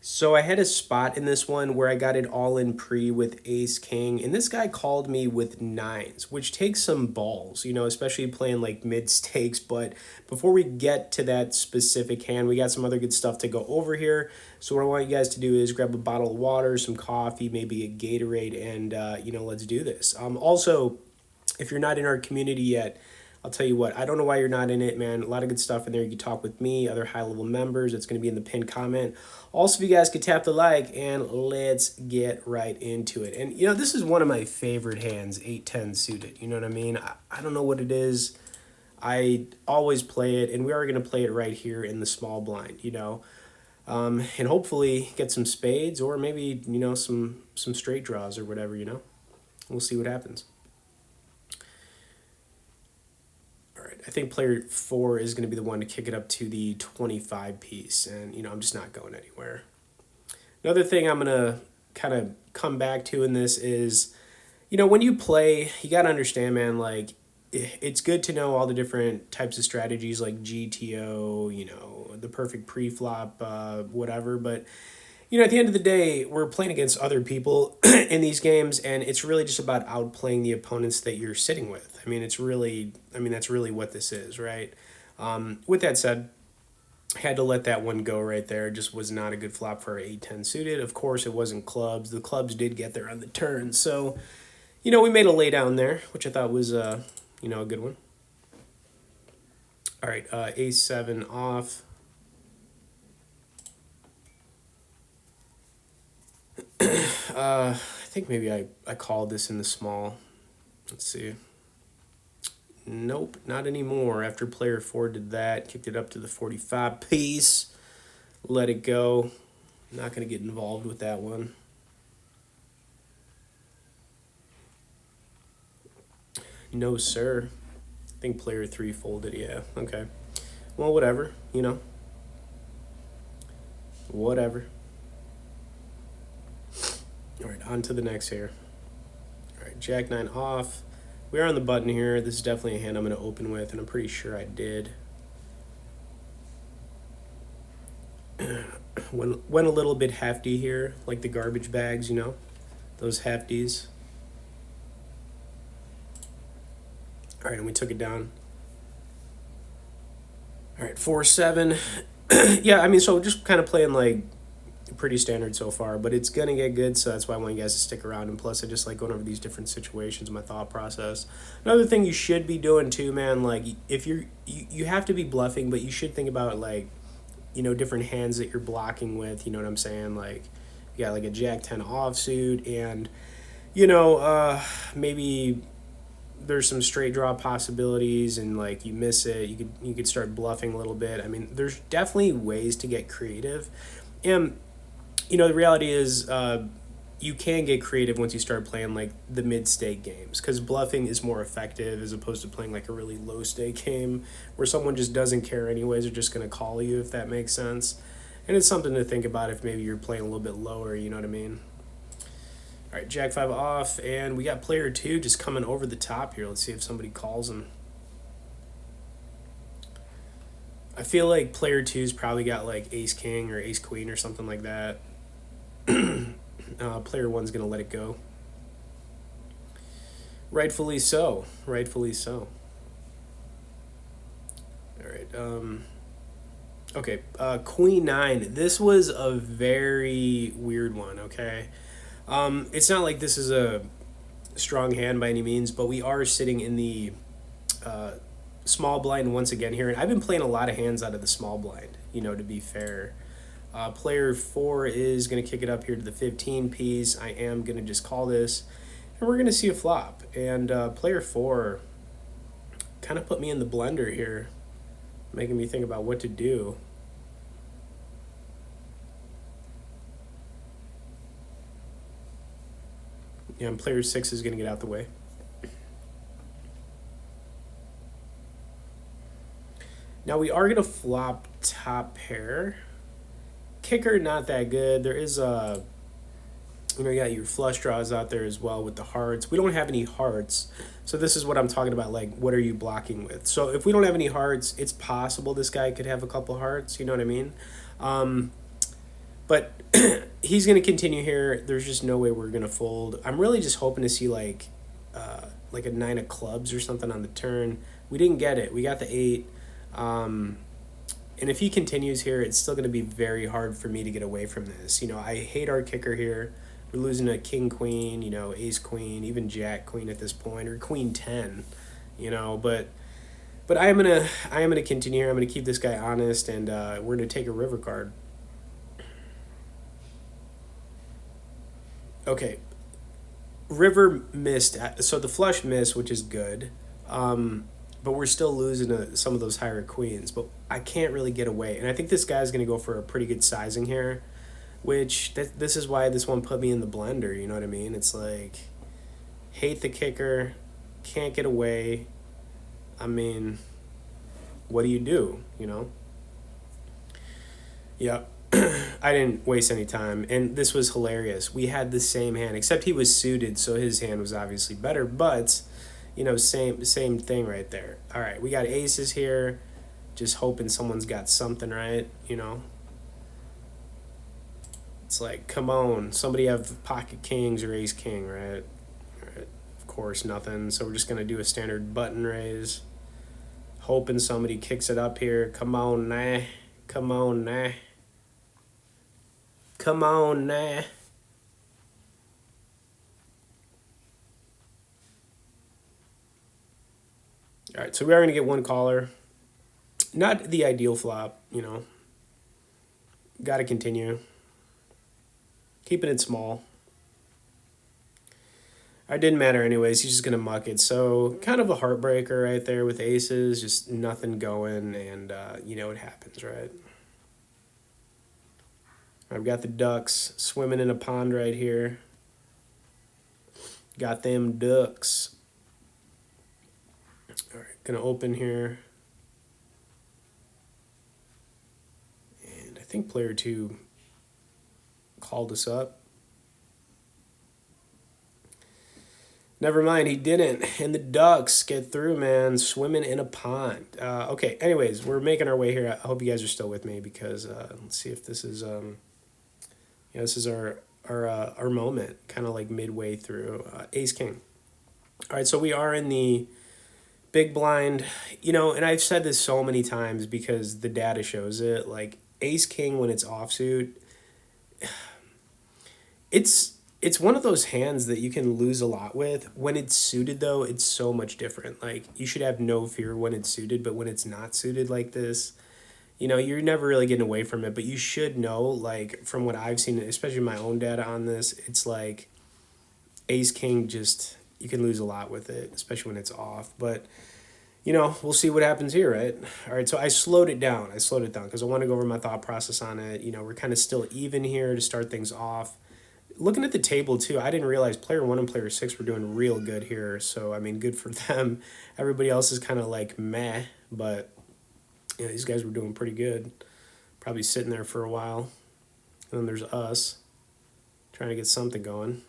So I had a spot in this one where I got it all in pre with ace king, and this guy called me with nines, which takes some balls, especially playing like mid stakes. But before we get to that specific hand, we got some other good stuff to go over here. So what I want you guys to do is grab a bottle of water, some coffee, maybe a Gatorade, and let's do this. Also, if you're not in our community yet, I'll tell you what, I don't know why you're not in it, man. A lot of good stuff in there. You can talk with me, other high level members. It's going to be in the pinned comment. Also, if you guys could tap the like, and let's get right into it. And, this is one of my favorite hands, 8-10 suited. You know what I mean? I don't know what it is. I always play it, and we are going to play it right here in the small blind. And hopefully get some spades or maybe, some straight draws or whatever. We'll see what happens. I think player 4 is going to be the one to kick it up to the 25 piece. And, I'm just not going anywhere. Another thing I'm going to kind of come back to in this is, when you play, you got to understand, man, like, it's good to know all the different types of strategies like GTO, the perfect pre-flop, whatever. But, at the end of the day, we're playing against other people in these games, and it's really just about outplaying the opponents that you're sitting with. That's really what this is, right? With that said, I had to let that one go right there. It just was not a good flop for 8-10 suited. Of course, it wasn't clubs. The clubs did get there on the turn. So, we made a lay down there, which I thought was, a good one. All right, ace-7 off. I think maybe I called this in the small. Let's see. Nope, not anymore. After player 4 did that, kicked it up to the 45 piece. Let it go. Not going to get involved with that one. No, sir. I think player 3 folded. Yeah, okay. Well, whatever, Whatever. All right, on to the next here. All right, Jack 9 off. We are on the button here. This is definitely a hand I'm going to open with, and I'm pretty sure I did. Went a little bit hefty here, like the garbage bags, those hefties. All right, and we took it down. All right, 4-7. Yeah, so just kind of playing like pretty standard so far, but it's gonna get good, so that's why I want you guys to stick around. And plus, I just like going over these different situations, my thought process. Another thing you should be doing too, man, like if you have to be bluffing, but you should think about like different hands that you're blocking with. You know what I'm saying? Like you got like a Jack 10 offsuit, and maybe there's some straight draw possibilities, and like you miss it, you could start bluffing a little bit. There's definitely ways to get creative, and the reality is you can get creative once you start playing like the mid-stake games, because bluffing is more effective as opposed to playing like a really low-stake game where someone just doesn't care anyways. They're just going to call you, if that makes sense. And it's something to think about if maybe you're playing a little bit lower, you know what I mean? All right, Jack 5 off, and we got player 2 just coming over the top here. Let's see if somebody calls him. I feel like player 2's probably got like ace king or ace queen or something like that. Player 1's going to let it go. Rightfully so. Rightfully so. All right. Okay. Queen 9. This was a very weird one, okay? It's not like this is a strong hand by any means, but we are sitting in the small blind once again here. And I've been playing a lot of hands out of the small blind, to be fair. Player 4 is going to kick it up here to the 15 piece. I am going to just call this, and we're going to see a flop. And player 4 kind of put me in the blender here, making me think about what to do. Yeah, and player 6 is going to get out the way. Now we are going to flop top pair. Kicker, not that good. There is a, you got your flush draws out there as well with the hearts. We don't have any hearts, so this is what I'm talking about, like what are you blocking with? So if we don't have any hearts, it's possible this guy could have a couple hearts, you know what I mean? But he's going to continue here. There's just no way we're going to fold. I'm really just hoping to see like a nine of clubs or something on the turn. We didn't get it. We got the eight. Um, and if he continues here, it's still going to be very hard for me to get away from this. You know, I hate our kicker here. We're losing a king queen, you know, ace queen, even jack queen at this point, or queen 10, you know, but I am gonna continue here. I'm gonna keep this guy honest, and we're gonna take a river card. Okay, river missed, so the flush missed, which is good. But we're still losing some of those higher queens. But I can't really get away, and I think this guy's gonna go for a pretty good sizing here, which this is why this one put me in the blender. You know what I mean? It's like hate the kicker, can't get away. I mean, what do you do? You know? Yep. I didn't waste any time, and this was hilarious. We had the same hand, except he was suited, so his hand was obviously better. But you know, same thing right there. All right, we got aces here. Just hoping someone's got something right. You know, it's like, come on, somebody have pocket kings or ace king, right? All right. Of course, nothing. So we're just gonna do a standard button raise, hoping somebody kicks it up here. Come on, nah. Come on, nah. Come on, nah. All right, so we are going to get one caller. Not the ideal flop, you know. Got to continue. Keeping it small. It didn't matter anyways. He's just going to muck it. So kind of a heartbreaker right there with aces. Just nothing going, and you know what happens, right? I've got the ducks swimming in a pond right here. Got them ducks. All right, going to open here. And I think player 2 called us up. Never mind, he didn't. And the ducks get through, man, swimming in a pond. Okay, anyways, we're making our way here. I hope you guys are still with me, because let's see if this is this is our moment, kind of like midway through ace king. All right, so we are in the big blind, you know, and I've said this so many times because the data shows it. Like ace king when it's offsuit, it's one of those hands that you can lose a lot with. When it's suited, though, it's so much different. Like, you should have no fear when it's suited, but when it's not suited like this, you know, you're never really getting away from it. But you should know, like, from what I've seen, especially my own data on this, it's like ace king, just, you can lose a lot with it, especially when it's off. But, you know, we'll see what happens here, right? All right, so I slowed it down. Because I want to go over my thought process on it. You know, we're kind of still even here to start things off. Looking at the table too, I didn't realize player 1 and player 6 were doing real good here. So I mean, good for them. Everybody else is kind of like meh, but yeah, these guys were doing pretty good. Probably sitting there for a while. And then there's us trying to get something going.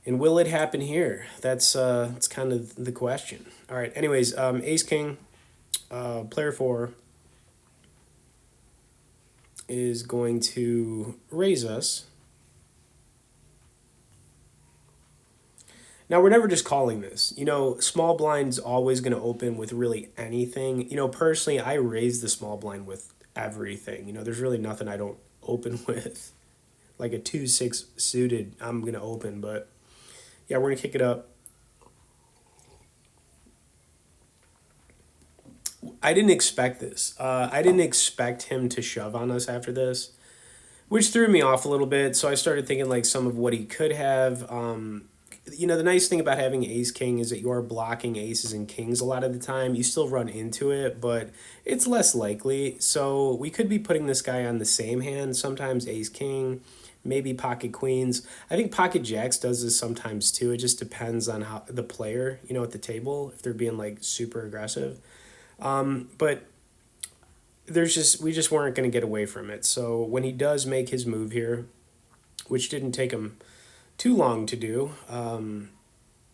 And will it happen here? That's kind of the question. All right. Anyways, ace king, player 4 is going to raise us. Now, we're never just calling this. You know, small blind's always going to open with really anything. You know, personally, I raise the small blind with everything. You know, there's really nothing I don't open with. Like a 2-6 suited, I'm going to open. But, yeah, we're going to kick it up. I didn't expect this. I didn't expect him to shove on us after this, which threw me off a little bit. So I started thinking like some of what he could have. You know, the nice thing about having ace king is that you are blocking aces and kings a lot of the time. You still run into it, but it's less likely. So we could be putting this guy on the same hand, sometimes ace king, maybe pocket queens. I think pocket jacks does this sometimes too. It just depends on how the player, you know, at the table, if they're being like super aggressive. But we just weren't going to get away from it. So when he does make his move here, which didn't take him too long to do,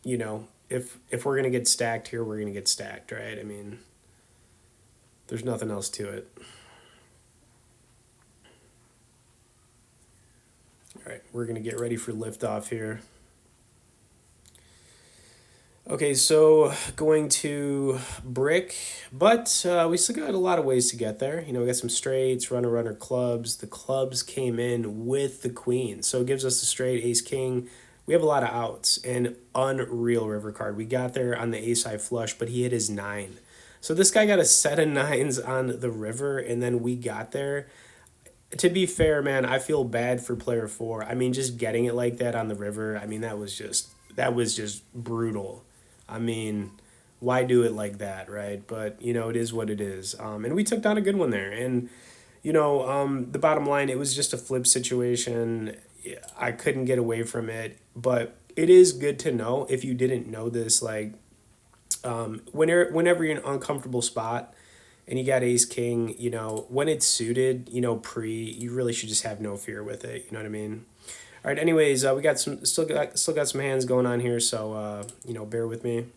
you know, if we're going to get stacked here, we're going to get stacked, right? I mean, there's nothing else to it. right, we're going to get ready for liftoff here. Okay, so going to brick, but we still got a lot of ways to get there. You know, we got some straights, runner, clubs. The clubs came in with the queen, so it gives us the straight, ace, king. We have a lot of outs and unreal river card. We got there on the ace high flush, but he hit his 9. So this guy got a set of 9s on the river, and then we got there. To be fair, man, I feel bad for player 4. I mean, just getting it like that on the river, I mean, that was just brutal. I mean, why do it like that, right? But you know, it is what it is. And we took down a good one there. And you know, the bottom line, it was just a flip situation. I couldn't get away from it, but it is good to know if you didn't know this. Like, whenever you're in an uncomfortable spot and you got ace king, you know, when it's suited, you know, you really should just have no fear with it. You know what I mean? All right. Anyways, we got still got some hands going on here, so you know, bear with me.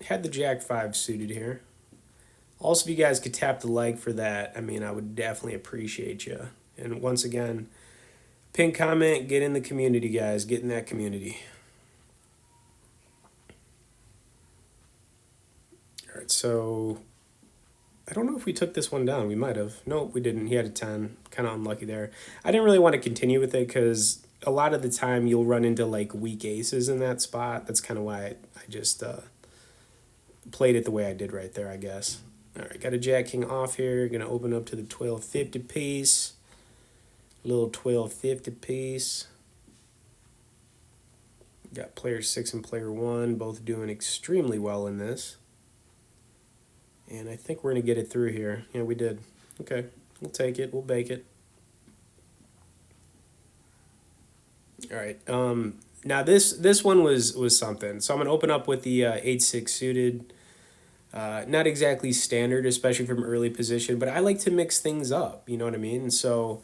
Had the jack 5 suited here. Also, if you guys could tap the like for that, I mean, I would definitely appreciate you. And once again, pin comment, get in the community, guys. Get in that community. All right, so I don't know if we took this one down. We might have. Nope, we didn't. He had a 10. Kind of unlucky there. I didn't really want to continue with it because a lot of the time you'll run into like weak aces in that spot. That's kind of why I just played it the way I did right there, I guess. All right, got a jack king off here. Gonna open up to the 1250 piece. Little 1250 piece. Got player 6 and player 1 both doing extremely well in this. And I think we're going to get it through here. Yeah, we did. Okay, we'll take it. We'll bake it. All right. Now this one was something. So I'm going to open up with the 8-6 suited. Not exactly standard, especially from early position, but I like to mix things up. You know what I mean? So,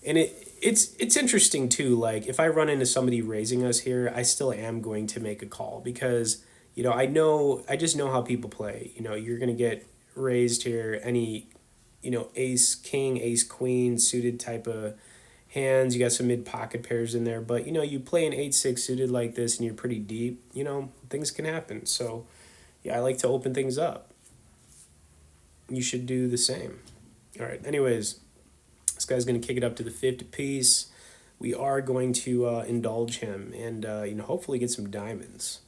and it's interesting too. Like if I run into somebody raising us here, I still am going to make a call because you know I just know how people play. You know, you're gonna get raised here. Any, you know, ace king, ace queen suited type of hands. You got some mid pocket pairs in there, but you know you play an 8-6 suited like this and you're pretty deep. You know, things can happen. So yeah, I like to open things up. You should do the same. All right. Anyways, this guy's going to kick it up to the 50 piece. We are going to indulge him and, you know, hopefully get some diamonds.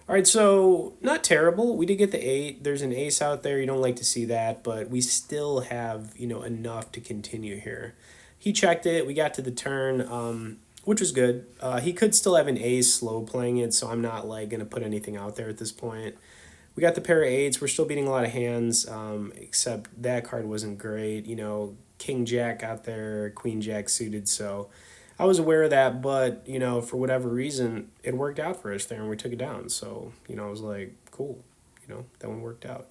All right, so not terrible. We did get the 8. There's an ace out there. You don't like to see that, but we still have, you know, enough to continue here. He checked it. We got to the turn, which was good. He could still have an ace slow playing it, so I'm not, like, going to put anything out there at this point. We got the pair of 8s. We're still beating a lot of hands, except that card wasn't great. You know, King Jack out there, Queen Jack suited, so I was aware of that, but, you know, for whatever reason, it worked out for us there, and we took it down. So, you know, I was like, cool. You know, that one worked out.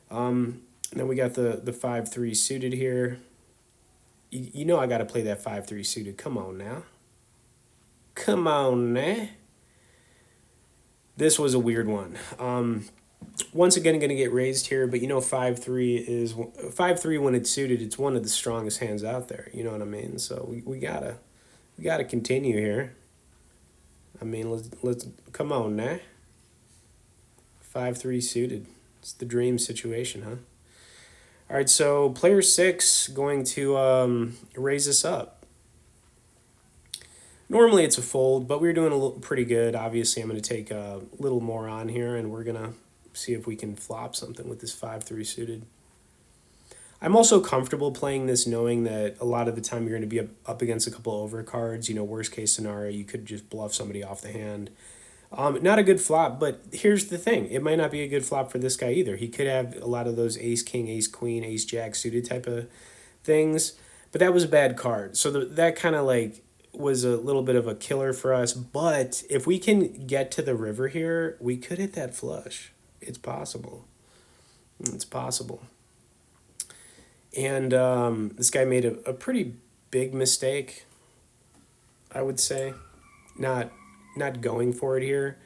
Then we got the 5-3 suited here. You know I got to play that 5-3 suited. Come on now. Come on now. This was a weird one. Once again, going to get raised here, but you know 5-3 when it's suited, it's one of the strongest hands out there. You know what I mean? So we gotta continue here. I mean, let's come on now. 5-3 suited. It's the dream situation, huh? All right, so player 6 going to raise us up. Normally it's a fold, but we're doing a little pretty good. Obviously, I'm going to take a little more on here, and we're going to see if we can flop something with this 5-3 suited. I'm also comfortable playing this knowing that a lot of the time you're going to be up against a couple overcards. You know, worst case scenario, you could just bluff somebody off the hand. Not a good flop, but here's the thing. It might not be a good flop for this guy either. He could have a lot of those ace king, ace queen, ace jack suited type of things, but that was a bad card. So that kind of like was a little bit of a killer for us. But if we can get to the river here, we could hit that flush. It's possible. It's possible. And this guy made a pretty big mistake, I would say. Not going for it here.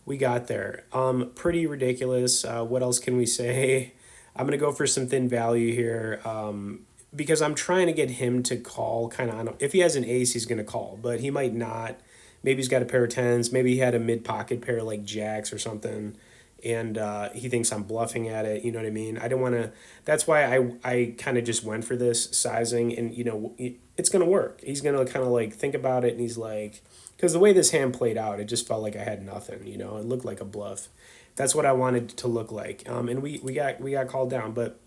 We got there. Pretty ridiculous. What else can we say? I'm going to go for some thin value here because I'm trying to get him to call kind of on. If he has an ace, he's going to call, but he might not. Maybe he's got a pair of tens. Maybe he had a mid pocket pair like jacks or something, and he thinks I'm bluffing at it. You know what I mean? I don't want to. That's why I kind of just went for this sizing, and it's gonna work. He's gonna kind of like think about it, and he's like, because the way this hand played out, it just felt like I had nothing. It looked like a bluff. That's what I wanted to look like. And we got called down. But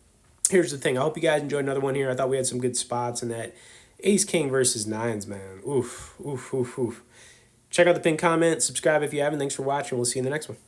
here's the thing. I hope you guys enjoyed another one here. I thought we had some good spots, and that ace king versus nines, man. Oof, oof, oof, oof. Check out the pinned comment. Subscribe if you haven't. Thanks for watching. We'll see you in the next one.